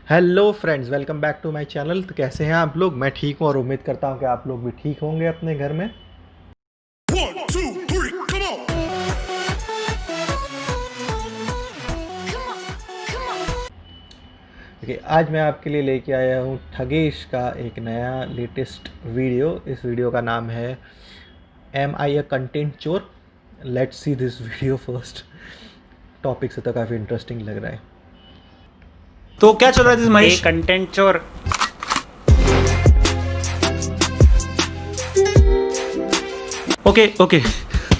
Hello friends, welcome back to my channel. तो कैसे हैं आप लोग? मैं ठीक हूँ और उम्मीद करता हूँ कि आप लोग भी ठीक होंगे अपने घर में। One, two, three, come on! देखिए, आज मैं आपके लिए लेके आया हूँ ठगेश का एक नया लेटेस्ट वीडियो। इस वीडियो का नाम है एम आई अ कंटेंट चोर। Let's see this video first. Topic से तो काफ़ी इंटरेस्टिंग लग रहा है। तो क्या चल रहा है महेश? कंटेंट चोर। Okay okay,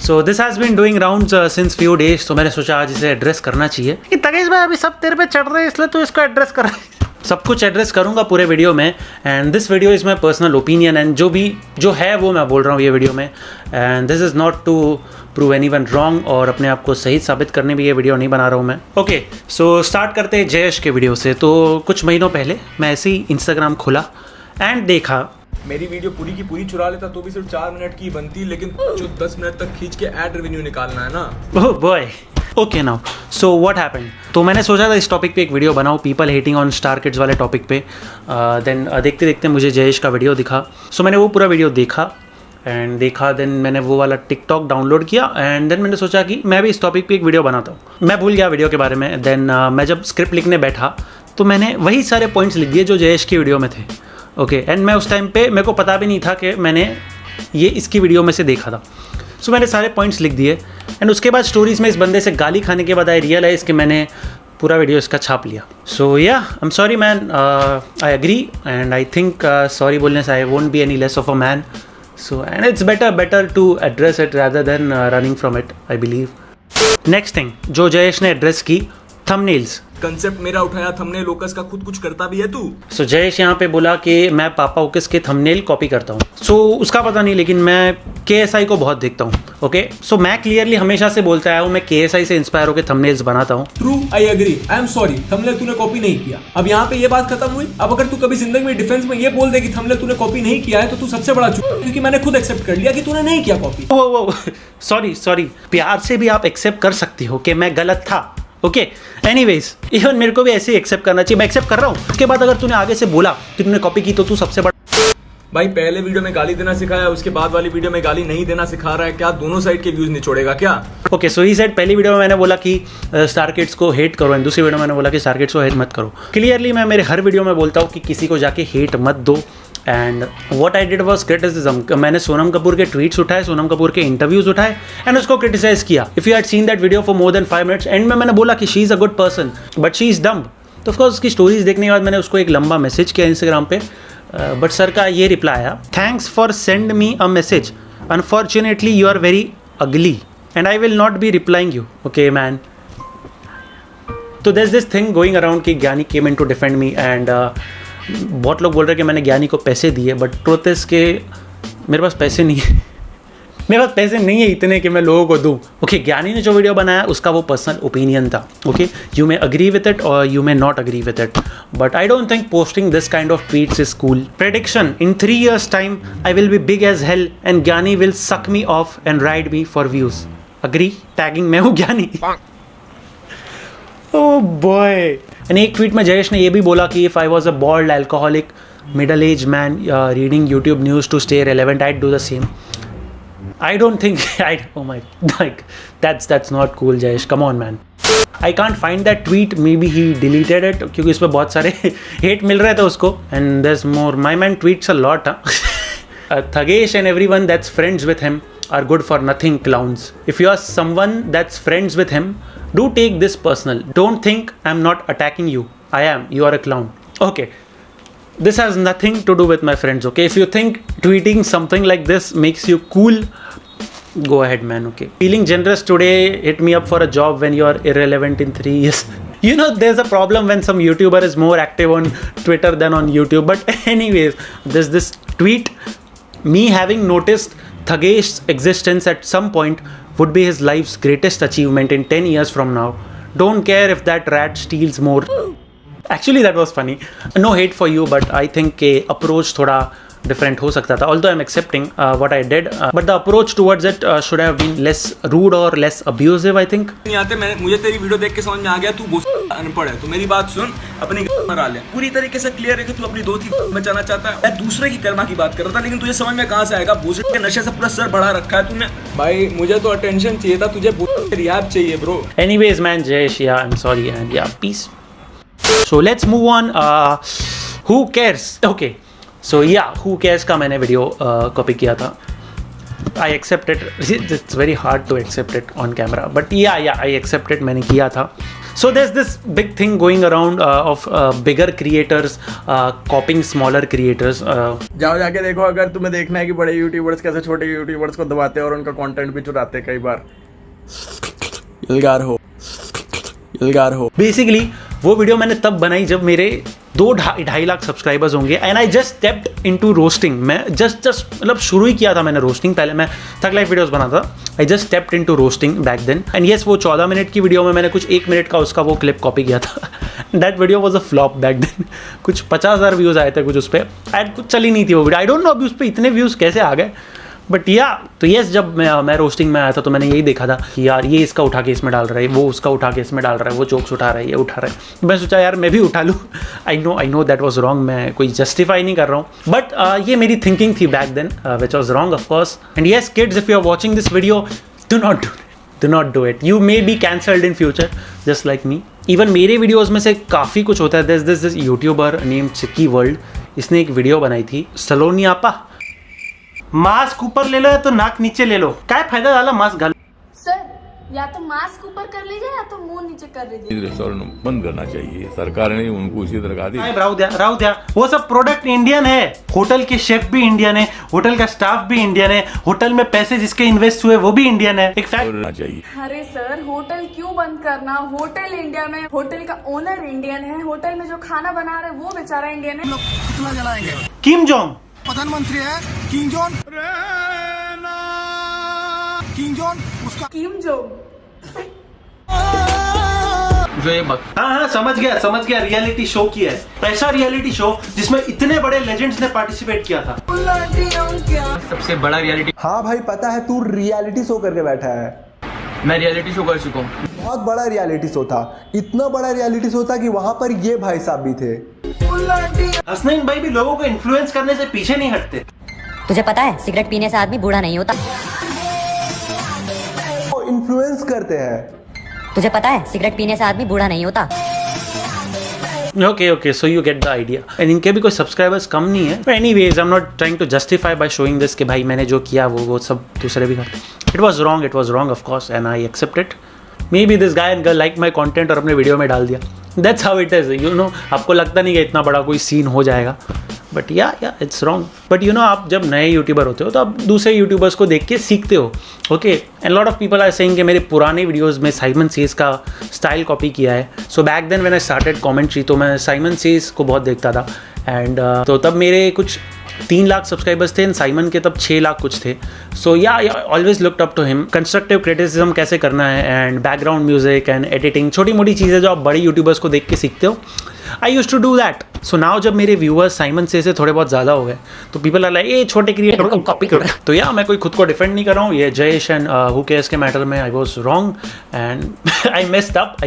so this has been doing rounds since few days. तो मैंने सोचा आज इसे एड्रेस करना चाहिए कि तगेश भाई अभी सब तेरे पे चढ़ रहे हैं, इसलिए तू इसको एड्रेस कर रहा है। सब कुछ एड्रेस करूंगा पूरे वीडियो में। And this video is my personal opinion, and जो है वो मैं बोल रहा हूँ ये वीडियो में। And this is not to prove any one wrong, और अपने आप को सही साबित करने भी ये वीडियो नहीं बना रहा हूँ मैं। ओके, सो स्टार्ट करते हैं जयेश के वीडियो से। तो कुछ महीनों पहले मैं ऐसे ही इंस्टाग्राम खोला एंड देखा। मेरी वीडियो पूरी की पूरी चुरा लेता तो भी सिर्फ 4 मिनट की बनती, लेकिन जो 10 मिनट तक खींच के एड रेवेन्यू निकालना है ना। Oh boy, okay now so what happened. तो मैंने सोचा था इस टॉपिक पे एक वीडियो बनाऊँ, people hating on star kids वाले टॉपिक पे। देन देखते देखते मुझे जयेश का वीडियो दिखा। सो मैंने वो पूरा वीडियो देखा देन मैंने वो वाला टिकटॉक डाउनलोड किया। एंड देन मैंने सोचा कि मैं भी इस टॉपिक पे एक वीडियो बनाता हूँ। मैं भूल गया वीडियो के बारे में। देन मैं जब स्क्रिप्ट लिखने बैठा तो मैंने वही सारे पॉइंट्स लिख दिए जो जयेश की वीडियो में थे। ओके, एंड मैं उस टाइम पे मेरे को पता भी नहीं था कि मैंने ये इसकी वीडियो में से देखा था। सो मैंने सारे पॉइंट्स लिख दिए। एंड उसके बाद स्टोरीज में इस बंदे से गाली खाने के बाद आई रियलाइज़ कि मैंने पूरा वीडियो इसका छाप लिया। So yeah I am sorry man, I agree and I think sorry बोलने से I won't be any less of a man. So and it's better to address it rather than running from it, I believe. Next thing जो जयेश ने address की, thumbnails. Concept मेरा उठाया, thumbnail locus का खुद कुछ करता भी है तू। सो जयेश यहाँ पे बोला कि मैं पापा ओकिस के थंबनेल कॉपी करता हूँ। सो उसका पता नहीं, लेकिन मैं KSI को बहुत देखता हूँ। ओके, सो मैं क्लियरली हमेशा से बोलता आया हूँ मैं KSI से इंस्पायर होकर थंबनेल्स बनाता हूँ। True, I agree, I am sorry, thumbnail तूने कॉपी नहीं किया। अब यहाँ पे ये बात खत्म हुई। अब अगर तू कभी जिंदगी में डिफेंस में ये बोल दे कि थंबनेल तूने कॉपी नहीं किया है तो तू सबसे बड़ा चूक, क्योंकि मैंने खुद एक्सेप्ट कर लिया कि तूने नहीं किया कॉपी। वो सॉरी, प्यार से भी आप एक्सेप्ट कर सकती हो कि मैं गलत था। ओके, एनीवेज इवन मेरे को भी ऐसे ही एक्सेप्ट करना चाहिए। मैं एक्सेप्ट कर रहा हूँ। उसके बाद अगर तूने आगे से बोला कि तूने कॉपी की तो तू सबसे बड़ा। भाई पहले वीडियो में गाली देना सिखाया, उसके बाद वाली वीडियो में गाली नहीं देना सिखा रहा है क्या? दोनों साइड के व्यूज निचोड़ेगा क्या? ओके, सो ही सेड पहली वीडियो में मैंने बोला कि स्टार किड्स को हेट करो, एंड दूसरी वीडियो में मैंने बोला कि स्टार किड्स को हेट मत करो। क्लियरली मैं मेरे हर वीडियो में बोलता हूँ कि किसी को जाके हेट मत दो। And what I did was criticism. मैंने सोनम कपूर के ट्वीट्स उठाए, सोनम कपूर के इंटरव्यूज उठाए एंड उसको क्रिटिसाइज किया। If you had seen that video for more than 5 minutes, and में मैंने बोला कि she is a good person but she is डम। तो ऑफकोर्स उसकी स्टोरीज देखने के बाद मैंने उसको एक लंबा मैसेज किया इंस्टाग्राम पे। बट सर का ये रिप्लाई आया, thanks for send me a message, unfortunately you are very ugly and I will not be replying you. Okay man, तो there is this thing going around कि Gyani came in to defend me. And बहुत लोग बोल रहे हैं कि मैंने ज्ञानी को पैसे दिए, बट ट्रुथ इज के मेरे पास पैसे नहीं है। मेरे पास पैसे नहीं है इतने कि मैं लोगों को दूं। ओके, ज्ञानी ने जो वीडियो बनाया उसका वो पर्सनल ओपिनियन था। Okay, you may agree with it और you may not agree with it, but I don't think posting this kind of tweets is cool. Prediction, in 3 years time I will be big as hell and Gyani will suck me off and ride me for views. Agree, tagging मैं हूँ Gyani. Oh boy. And एक tweet में जयेश ने ये भी बोला कि if I was a bald alcoholic middle age man reading YouTube news to stay relevant I do the same. I don't think oh my, like that's not cool Jayesh, come on man. I can't find that tweet, maybe he deleted it क्योंकि इसमें बहुत सारे hate मिल रहे थे उसको। and there's more, my man tweets a lot Thagesh and everyone that's friends with him are good for nothing clowns. If you are someone that's friends with him, do take this personal. Don't think I'm not attacking you. I am. You are a clown. Okay, this has nothing to do with my friends. Okay, if you think tweeting something like this makes you cool, go ahead man. Okay, feeling generous today, hit me up for a job when you are irrelevant in 3 years. You know, there's a problem when some YouTuber is more active on Twitter than on YouTube. But anyways, there's this tweet, me having noticed Thagesh's existence at some point would be his life's greatest achievement in 10 years from now. Don't care if that rat steals more. Actually that was funny. No hate for you, but I think के approach थोड़ा different हो सकता था, although I am accepting what I did, but the approach towards it should have been less rude और less abusive I think. नहीं आते, मुझे तेरी वीडियो देख के समझ में आ गया तू अनपढ़ है, तो मेरी बात सुन, अपनी मरा ले, पूरी तरीके से क्लियर है कि तू अपनी दोस्ती बचाना चाहता है। मैं दूसरे की कर्मा की बात कर रहा था, लेकिन तुझे समझ में कहाँ से आएगा? भूसे के नशे से पूरा सर बढ़ा रखा है तूने। भाई मुझे तो अटेंशन चाहिए था, तुझे रिहाब चाहिए bro. Anyways man, Jayesh, yeah, I'm sorry and yeah, peace. So let's move on. Who cares? Okay. So yeah, who cares का मैंने वीडियो कॉपी किया था. I accept it. It's very hard to accept it on camera, but yeah, I accept it. मैंने किया था. So there's this big thing going around of bigger creators copying smaller creators. जाओ जाके देखो, अगर तुम्हें देखना है कि बड़े यूट्यूबर्स कैसे छोटे यूट्यूबर्स को दबाते हैं और उनका कंटेंट भी चुराते हैं कई बार। इल्गार हो। बेसिकली वो वीडियो मैंने तब बनाई जब मेरे 2-2.5 लाख सब्सक्राइबर्स होंगे and I just stepped into roasting. मैं जस्ट मतलब शुरू ही किया था मैंने रोस्टिंग, पहले मैं थग लाइफ वीडियोस बनाता था। I just stepped into roasting back then and yes, वो 14 मिनट की वीडियो में मैंने कुछ 1 मिनट का उसका वो क्लिप कॉपी किया था। That video was a flop back then. कुछ 50,000 व्यूज़ आए थे कुछ उस पर, एंड कुछ चली नहीं थी वो वीडियो। आई डोंट नो अभी उस पर इतने व्यूज़ कैसे आ गए, बट या तो येस, जब मैं रोस्टिंग में आया था तो मैंने यही देखा था कि यार ये इसका उठा के इसमें डाल रहा है, वो उसका उठा के इसमें डाल रहा है, वो जोक्स उठा रहा है, ये उठा रहा है। मैं सोचा यार मैं भी उठा लूँ। I know that was wrong, मैं कोई जस्टिफाई नहीं कर रहा हूँ, बट ये मेरी थिंकिंग थी back then which was wrong of course. And yes kids, if you are watching this video, do not do it. You may be cancelled in future just like me. Even मेरे videos में से काफ़ी कुछ होता है। There's this YouTuber named Chicky World, इसने एक video बनाई थी, सलोनी आपा मास्क ऊपर ले लो या तो नाक नीचे ले लो, क्या फायदा डाला मास्क घाल। सर, या तो मास्क ऊपर कर लीजिए या तो मुंह नीचे कर लीजिए। रेस्टोरेंट बंद करना चाहिए, सरकार ने उनको उसी तरह कहा दी। राव दिया, वो सब प्रोडक्ट इंडियन है, होटल के शेफ भी इंडियन है, होटल का स्टाफ भी इंडियन है, होटल में पैसे जिसके इन्वेस्ट हुए वो भी इंडियन है। एक फैक्ट चाहिए। अरे सर, होटल क्यों बंद करना? होटल इंडिया में, होटल का ओनर इंडियन है, होटल में जो खाना बना रहे वो बेचारा इंडियन है। कितना जलाएंगे? किम जोंग प्रधानमंत्री है, किंग जॉन, उसका किम जोंग। हाँ समझ गया रियलिटी शो किया है, ऐसा रियलिटी शो जिसमें इतने बड़े लेजेंड्स ने पार्टिसिपेट किया था। सबसे बड़ा रियलिटी। हाँ भाई पता है, तू रियलिटी शो करके बैठा है। मैं रियलिटी शो कर चुका हूँ। बहुत बड़ा रियलिटी शो था, इतना बड़ा रियलिटी शो था कि वहाँ पर ये भाई साहब भी थे। हसनैन भाई भी लोगों को इन्फ्लुएंस करने से पीछे नहीं हटते। तुझे पता है सिगरेट पीने से आदमी बूढ़ा नहीं होता। वो इन्फ्लुएंस करते हैं। तुझे पता है सिगरेट पीने से आदमी बूढ़ा नहीं होता। Okay, so you get the idea. And इनके भी कोई सब्सक्राइबर्स कम नहीं है। But anyways, I'm not trying to justify by showing this कि भाई मैंने जो किया वो सब दूसरे भी करते। It was wrong of course and I accept it. Maybe this guy and girl like my content और अपने वीडियो में डाल दिया। That's how it is, you know। आपको लगता नहीं कि इतना बड़ा कोई सीन हो जाएगा, बट या it's wrong. But you know, आप जब नए यूट्यूबर होते हो तो आप दूसरे यूट्यूबर्स को देख के सीखते हो। Okay, and lot of people are saying कि मेरे पुराने वीडियोस में साइमन सेज का स्टाइल कॉपी किया है। So back then when I started commentary तो मैं साइमन सेज को बहुत देखता था एंड तो तब मेरे कुछ 3 लाख सब्सक्राइबर्स थे एंड साइमन के तब 6 लाख कुछ थे। So yeah always looked up to him. Constructive criticism कैसे करना है and background music and editing, छोटी मोटी चीज़ें जो आप बड़े यूट्यूबर्स को देख के सीखते हो। I use to do that. So now जब मेरे व्यूअर्स साइमन से थोड़े बहुत ज़्यादा हो गए तो पीपल आर लाइक ये छोटे क्रिएटर को कॉपी कर। तो या मैं कोई खुद को डिफेंड नहीं कर रहा हूँ। ये जयेश एंड हु केयर्स के मैटर में I was wrong and I messed up.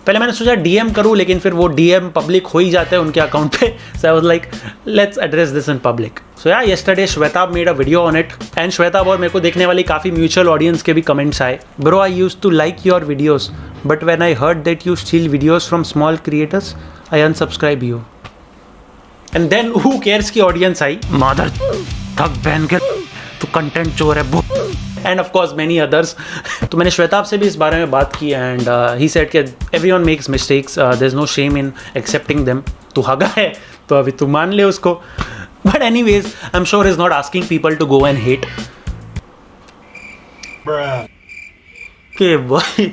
पहले मैंने सोचा डीएम करूँ, लेकिन फिर वो डीएम पब्लिक हो ही जाते हैं उनके अकाउंट पे। So I was like let's address this in public. So yeah yesterday Shwetabh made a video on it and Shwetabh और मेरे को देखने वाली काफ़ी म्यूचुअल ऑडियंस के भी कमेंट्स आए। Bro, I use to like your videos but when I heard that you steal videos from small creators I unsubscribe you. And then who cares की ऑडियंस आई, मादर ठग बहन के तू कंटेंट चोर है and of course many others. तो मैंने श्वेताब से भी इस बारे में बात की एंड ही सेड कि everyone makes mistakes, there is no shame in accepting them. तू हगा है तो अभी तू मान ले उसको। But anyways I am sure is not asking people to go and hate के भाई।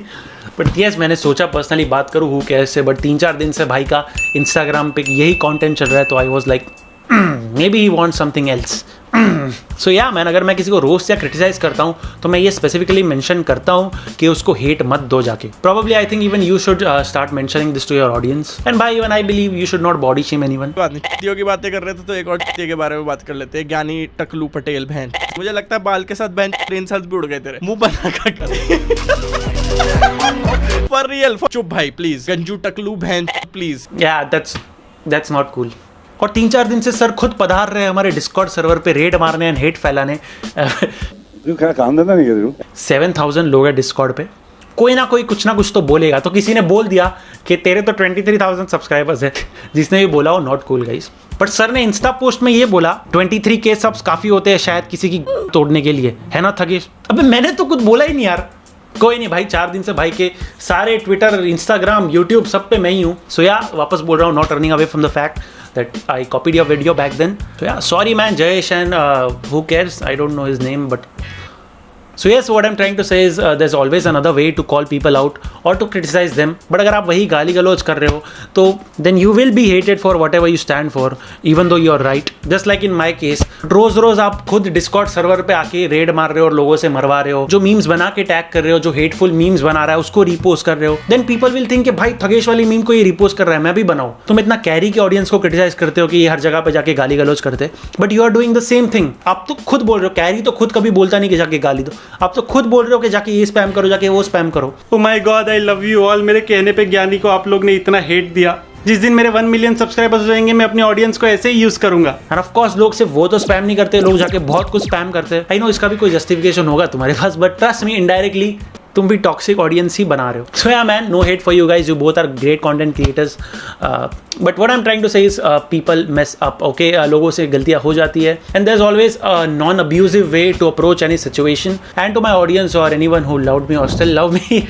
बट यस, मैंने सोचा पर्सनली बात करूँ हु केयर्स से, बट 3-4 दिन से भाई का इंस्टाग्राम पे यही कंटेंट चल रहा है तो आई was like may be he want something else so yeah man, अगर मैं किसी को रोस्ट या क्रिटिसाइज करता हूँ तो मैं ये स्पेसिफिकली मेंशन करता हूँ कि उसको हेट मत दो जाके. Probably I think even you should start mentioning this to your audience. And by even I believe you should not body shame anyone. बात नहीं, चीतियों की बातें कर रहे थे तो एक और चीते के बारे में बात कर लेते हैं. ज्ञानी टकलू पटेल बहन. मुझे लगता है बाल के साथ बहन ट्रेन साथ भी उड़ गए तेरे. मुंह बना कर फॉर रियल. चुप भाई प्लीज. गंजू टकलू बहन प्लीज. या दैट्स नॉट कूल. और 3-4 दिन से सर खुद पधार रहे हैं हमारे डिस्कॉर्ड सर्वर पे रेड मारने एंड हेट फैलाने. काम धंधा नहीं कर 7,000 लोग हैं डिस्कॉर्ड पे. कोई ना कोई कुछ ना कुछ तो बोलेगा. तो किसी ने बोल दिया कि तेरे तो 23,000 सब्सक्राइबर्स है. जिसने भी बोला वो not cool guys. But sir ने इंस्टा पोस्ट में ये बोला 23K सब्स काफ़ी होते हैं शायद किसी की तोड़ने के लिए, है ना थगेश? अबे मैंने तो कुछ बोला ही नहीं यार. कोई नहीं भाई, 4 दिन से भाई के सारे ट्विटर, इंस्टाग्राम, यूट्यूब सब पे मैं ही हूँ. सो या वापस बोल रहा हूँ, not running away from the fact that I copied your video back then. So yeah, sorry man, Jayesh and who cares? I don't know his name, but so yes, what I'm trying to say is there's always another way to call people out or to criticize them. But अगर आप वही गाली गलौज कर रहे हो तो then you will be hated for whatever you stand for, even though you're right. Just like in my case, रोज रोज आप खुद डिस्कॉर्ड सर्वर पे आके रेड मार रहे हो और लोगों से मरवा रहे हो, जो मीम्स बना के टैग कर रहे हो, जो हेटफुल मीम्स बना रहा है उसको रिपोस्ट कर रहे हो. देन पीपल विल थिंक कि भाई थगेश वाली मीम को ये रिपोस्ट कर रहा है, मैं भी बनाऊं. तुम इतना कैरी के ऑडियंस को क्रिटिसाइज करते हो कि ये हर जगह पे जाके गाली गलौज करते हैं. But you are doing the same thing. आप तो खुद बोल रहे हो, कैरी तो खुद कभी बोलता नहीं कि जाके गाली दो. आप तो खुद बोल रहे हो कि जाके ये स्पैम करो, जाके वो स्पैम करो. Oh my God, I love you all. मेरे कहने पे ज्ञानी को आप लोग ने इतना हेट दिया. जिस दिन मेरे 1 मिलियन सब्सक्राइबर्स हो जाएंगे मैं अपनी ऑडियंस को ऐसे ही यूज करूंगा. और ऑफ कोर्स लोग सिर्फ वो तो स्पैम नहीं करते, लोग जाके बहुत कुछ स्पैम करते हैं. आई नो इसका भी कोई जस्टिफिकेशन होगा तुम्हारे पास, बट ट्रस्ट मी, इनडायरेक्टली तुम भी टॉक्सिक ऑडियंस ही बना रहे हो. So yeah man, no hate for you guys, you both are great content creators. But what I am trying to say is people mess up. Okay, लोगों से गलतियां हो जाती है and there is always a non abusive way to approach any situation. And to my audience और anyone who loved me और still love me,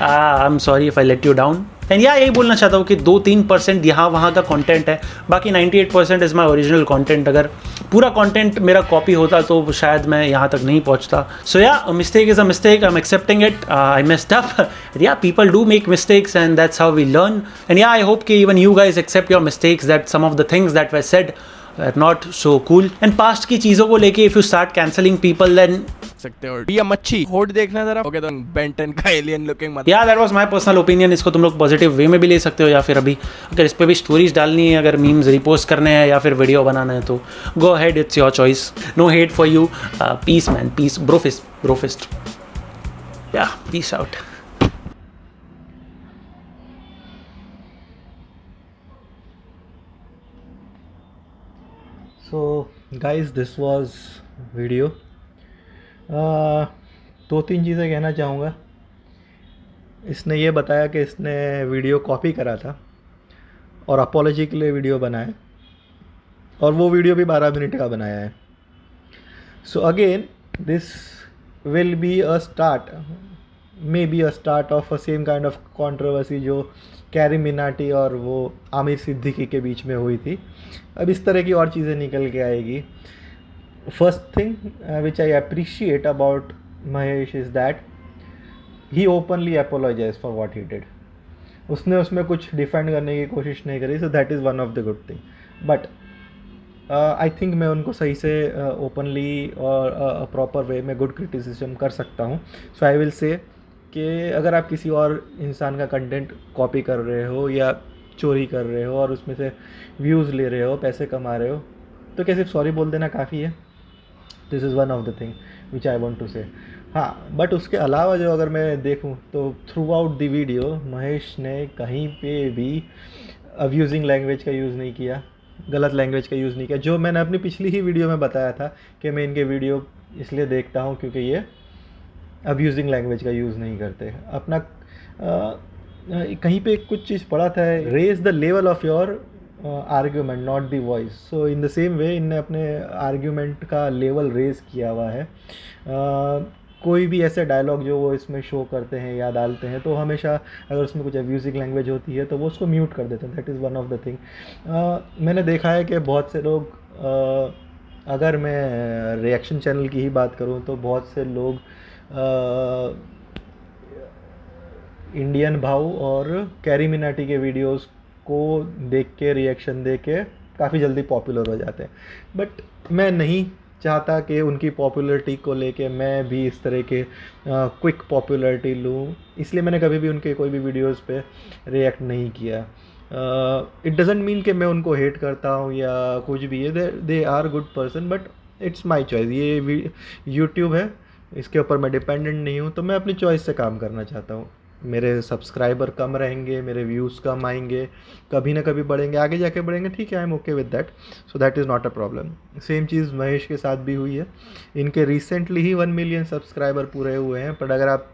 I am sorry if I let you down. And yeah यही बोलना चाहता हूँ कि 2-3% यहाँ वहाँ का कंटेंट है, बाकी 98% इज़ माई ओरिजिनल कंटेंट. अगर पूरा कंटेंट मेरा कॉपी होता तो शायद मैं यहाँ तक नहीं पहुँचता. So yeah, mistake is a mistake, I am accepting it. I messed up. Yeah, people do make mistakes and that's how we learn. And yeah, I hope कि even you guys accept your mistakes, that some of the things that were said are not so cool. And past की चीज़ों को लेके if you start cancelling people then सकते हो. ये मच्छी होड देखना जरा. ओके, तो बेंटन का एलियन लुकिंग मत. या, that was my personal opinion. इसको तुम लोग पॉजिटिव वे में भी ले सकते हो या फिर अभी अगर इस पर भी स्टोरीज डालनी है, अगर मीम्स रिपोस्ट करने हैं या फिर वीडियो बनाना है तो go ahead, it's your choice. No hate for you. Peace man, peace. Brofist. Yeah, peace out. So guys, this was video. 2-3 चीज़ें कहना चाहूँगा. इसने ये बताया कि इसने वीडियो कॉपी करा था और अपॉलॉजी के लिए वीडियो बनाया, और वो वीडियो भी 12 मिनट का बनाया है. So again this will be a start, may be a start of a same kind of controversy जो कैरी मिनाटी और वो आमिर सिद्दीकी के बीच में हुई थी. अब इस तरह की और चीज़ें निकल के आएगी. First thing which I appreciate about Mahesh is that he openly apologises for what he did. उसने उसमें कुछ डिफेंड करने की कोशिश नहीं करी. So that is one of the good thing. But I think मैं उनको सही से ओपनली और प्रॉपर वे में गुड क्रिटिसिज्म कर सकता हूँ. सो आई विल से कि अगर आप किसी और इंसान का कंटेंट कॉपी कर रहे हो या चोरी कर रहे हो और उसमें से व्यूज़ ले रहे हो, पैसे कमा रहे हो, तो क्या सिर्फ सॉरी बोल देना काफ़ी है? This is one of the thing which I want to say. हाँ, बट उसके अलावा जो अगर मैं देखूँ तो through out the video Mahesh ने कहीं पे भी अब्यूजिंग लैंग्वेज का यूज़ नहीं किया, गलत लैंग्वेज का यूज़ नहीं किया. जो मैंने अपनी पिछली ही वीडियो में बताया था कि मैं इनके वीडियो इसलिए देखता हूँ क्योंकि ये अब्यूजिंग लैंग्वेज का यूज़ नहीं करते. अपना कहीं पे कुछ चीज़ पढ़ा था, raise the level of your argument not the voice. So in the same way इनने अपने आर्ग्यूमेंट का लेवल रेज किया हुआ है. कोई भी ऐसे डायलॉग जो वो इसमें शो करते हैं या डालते हैं तो हमेशा अगर उसमें कुछ अब्यूजिंग लैंग्वेज होती है तो वो उसको म्यूट कर देते हैं. That is one of the thing. मैंने देखा है कि बहुत से लोग, अगर मैं रिएक्शन चैनल की ही बात करूँ तो बहुत से लोग इंडियन भाव और कैरी मिनाटी के वीडियोस को देख के, रिएक्शन दे के काफ़ी जल्दी पॉपुलर हो जाते हैं. बट मैं नहीं चाहता कि उनकी पॉपुलैरिटी को लेके मैं भी इस तरह के क्विक पॉपुलैरिटी लूँ, इसलिए मैंने कभी भी उनके कोई भी वीडियोस पे रिएक्ट नहीं किया। इट डजेंट मीन कि मैं उनको हेट करता हूँ या कुछ भी है, they are good person, but it's my choice. ये यूट्यूब है, इसके ऊपर मैं डिपेंडेंट नहीं हूँ, तो मैं अपनी चॉइस से काम करना चाहता हूँ। मेरे सब्सक्राइबर कम रहेंगे, मेरे व्यूज़ कम आएंगे, कभी ना कभी बढ़ेंगे, आगे जाके बढ़ेंगे, ठीक है, I am okay with that, so that is not a problem. Same चीज़ महेश के साथ भी हुई है। इनके रिसेंटली ही 1 मिलियन सब्सक्राइबर पूरे हुए हैं, बट अगर आप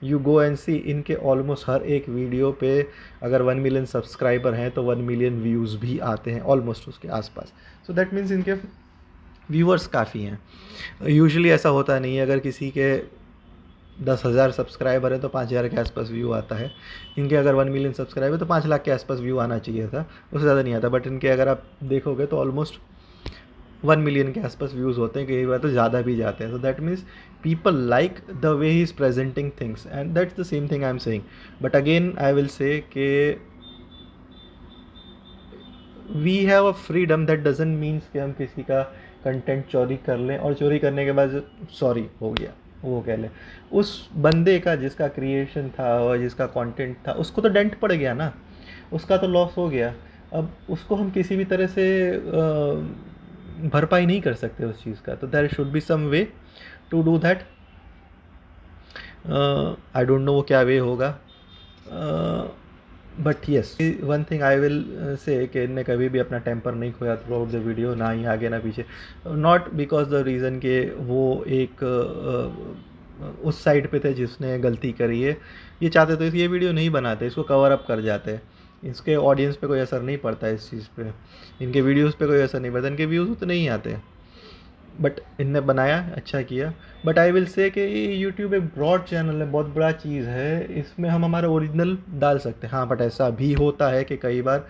यू गो एंड सी, इनके ऑलमोस्ट हर एक वीडियो पे अगर 1 मिलियन सब्सक्राइबर हैं तो 1 मिलियन व्यूज़ भी आते हैं, ऑलमोस्ट उसके आसपास। सो दैट मीन्स इनके व्यूअर्स काफ़ी हैं। यूजुअली ऐसा होता नहीं है, अगर किसी के 10,000 सब्सक्राइबर है तो 5,000 के आसपास व्यू आता है। इनके अगर 1 मिलियन सब्सक्राइबर तो 5 लाख के आसपास व्यू आना चाहिए था, उससे ज़्यादा नहीं आता, बट इनके अगर आप देखोगे तो ऑलमोस्ट 1 मिलियन के आसपास व्यूज़ होते हैं, कई बार तो ज़्यादा भी जाते हैं। So that means people like the way he is presenting things, and that's the same thing I am saying. But again I will say कि we have a freedom, that doesn't means कि हम किसी का content चोरी कर लें और चोरी करने के बाद सॉरी हो गया वो कह लें। उस बंदे का जिसका क्रिएशन था और जिसका कंटेंट था, उसको तो डेंट पड़ गया ना, उसका तो लॉस हो गया। अब उसको हम किसी भी तरह से भरपाई नहीं कर सकते उस चीज़ का, तो there should be some way to do that. I don't know वो क्या वे होगा, but yes one thing I will say कि इनने कभी भी अपना टेम्पर नहीं खोया थ्रू आउट द वीडियो, ना ही आगे ना पीछे। नॉट बिकॉज द रीज़न कि वो एक उस साइड पे थे जिसने गलती करी है, ये चाहते तो ये वीडियो नहीं बनाते, इसको कवर अप कर जाते। इसके ऑडियंस पे कोई असर नहीं पड़ता इस चीज़ पे, इनके वीडियोस पे कोई असर नहीं पड़ता, इनके व्यूज़ उतने ही आते, बट इनने बनाया, अच्छा किया। बट आई विल से कि यूट्यूब एक ब्रॉड चैनल है, बहुत बड़ा चीज़ है, इसमें हम हमारा ओरिजिनल डाल सकते हैं। हाँ, बट ऐसा भी होता है कि कई बार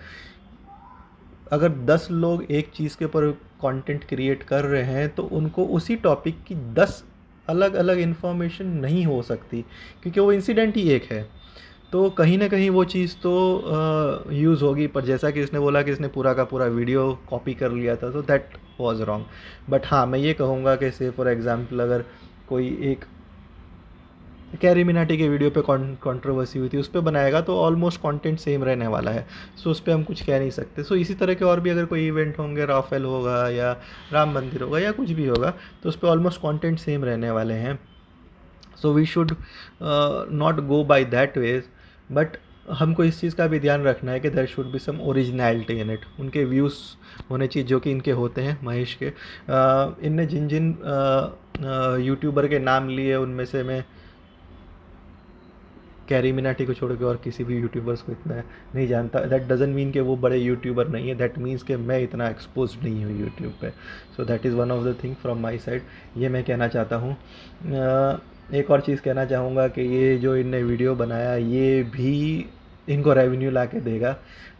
अगर 10 लोग एक चीज़ के ऊपर कंटेंट क्रिएट कर रहे हैं तो उनको उसी टॉपिक की 10 अलग अलग इन्फॉर्मेशन नहीं हो सकती, क्योंकि वो इंसिडेंट ही एक है, तो कहीं ना कहीं वो चीज़ तो यूज़ होगी। पर जैसा कि इसने बोला कि इसने पूरा का पूरा वीडियो कॉपी कर लिया था, तो दैट वाज रॉन्ग। बट हाँ, मैं ये कहूँगा कि से फॉर एग्जांपल अगर कोई एक कैरी मिनाटी के वीडियो पे कंट्रोवर्सी हुई थी, उस पर बनाएगा तो ऑलमोस्ट कंटेंट सेम रहने वाला है, सो उस पर हम कुछ कह नहीं सकते। सो इसी तरह के और भी अगर कोई इवेंट होंगे, राफेल होगा या राम मंदिर होगा या कुछ भी होगा, तो उस पर ऑलमोस्ट कंटेंट सेम रहने वाले हैं। So we should not go by that ways, but हमको इस चीज़ का भी ध्यान रखना है कि there should be some originality in it. उनके व्यूज़ होने चाहिए जो कि इनके होते हैं, महेश के। इनने जिन जिन यूट्यूबर के नाम लिए उनमें से मैं कैरी मिनाटी को छोड़ के और किसी भी यूट्यूबर्स को इतना नहीं जानता। दैट डजंट मीन कि वो बड़े यूट्यूबर नहीं है, दैट मीन्स कि मैं इतना एक्सपोज नहीं हूँ यूट्यूब पे। सो that is one of the thing from my side, ये मैं कहना चाहता हूँ। एक और चीज़ कहना चाहूँगा कि ये जो इनने वीडियो बनाया ये भी इनको रेवेन्यू ला के देगा,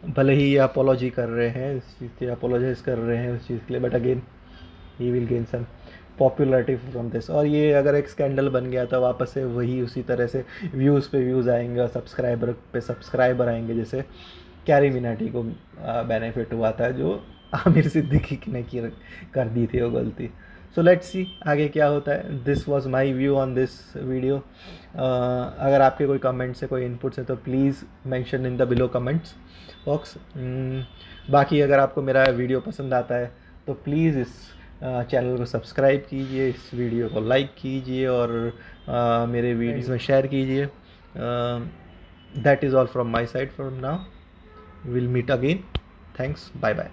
भले ही ये अपोलॉजी कर रहे हैं इस चीज़ के, अपोलोजाइज़ कर रहे हैं उस चीज़ के लिए, but again he will gain some popularity from this. और ये अगर एक स्कैंडल बन गया तो वापस से वही उसी तरह से व्यूज़ पे व्यूज़ आएंगे और सब्सक्राइबर पे सब्सक्राइबर आएंगे, जैसे कैरी मिनाटी को बेनिफिट हुआ था जो आमिर सिद्दीकी ने कर दी थी वो गलती। सो लेट्स सी आगे क्या होता है। This was my view on this video. अगर आपके कोई कमेंट्स है, कोई इनपुट्स हैं तो please mention in the below comments box. बाकी अगर आपको मेरा वीडियो पसंद आता है तो प्लीज़ इस चैनल को सब्सक्राइब कीजिए, इस वीडियो को लाइक कीजिए और मेरे वीडियोज़ में शेयर कीजिए। That is all from my side from now, will meet again. Thanks, bye bye.